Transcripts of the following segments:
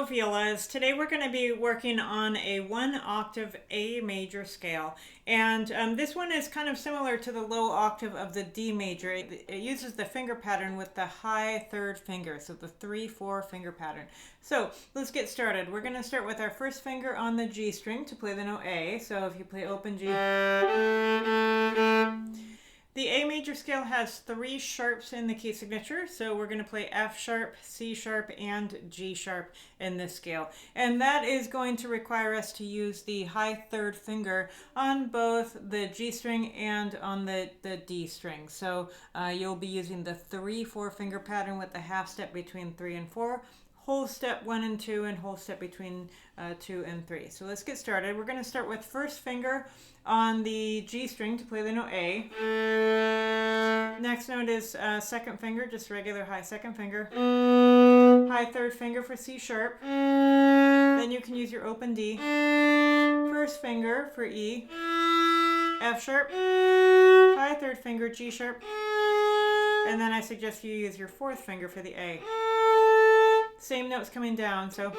Violas. Today we're going to be working on a 1-octave A major scale, and this one is kind of similar to the low octave of the D major. It uses the finger pattern with the high third finger, so the 3-4 finger pattern. So let's get started. We're going to start with our first finger on the G string to play the note A. So if you play open G. The A major scale has 3 sharps in the key signature, so we're going to play F sharp, C sharp, and G sharp in this scale. And that is going to require us to use the high third finger on both the G string and on the D string. So you'll be using the 3-4 finger pattern with the half step between 3 and 4. Whole step 1 and 2, and whole step between 2 and 3. So let's get started. We're going to start with first finger on the G string to play the note A. Next note is second finger, just regular high second finger. High third finger for C sharp. Then you can use your open D. First finger for E. F sharp. High third finger, G sharp. And then I suggest you use your fourth finger for the A. Same notes coming down, so.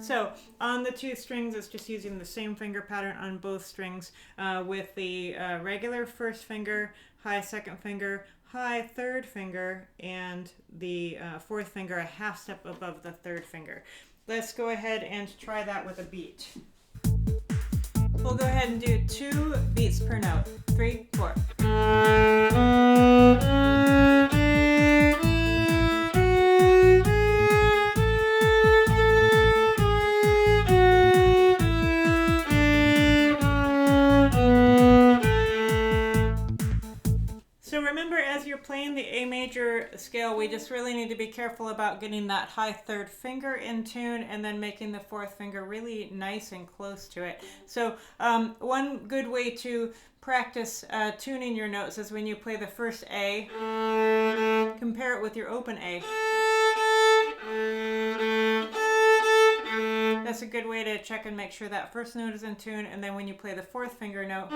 So on the 2 strings, it's just using the same finger pattern on both strings with the regular first finger, high second finger, high third finger, and the fourth finger a half step above the third finger. Let's go ahead and try that with a beat. We'll go ahead and do 2 beats per note. 3, 4. So remember, as you're playing the A major scale, we just really need to be careful about getting that high third finger in tune and then making the fourth finger really nice and close to it. So one good way to practice tuning your notes is when you play the first A, compare it with your open A. That's a good way to check and make sure that first note is in tune, and then when you play the fourth finger note,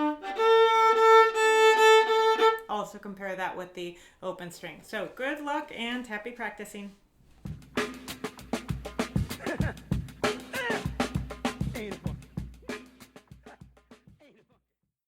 also compare that with the open string. So good luck and happy practicing.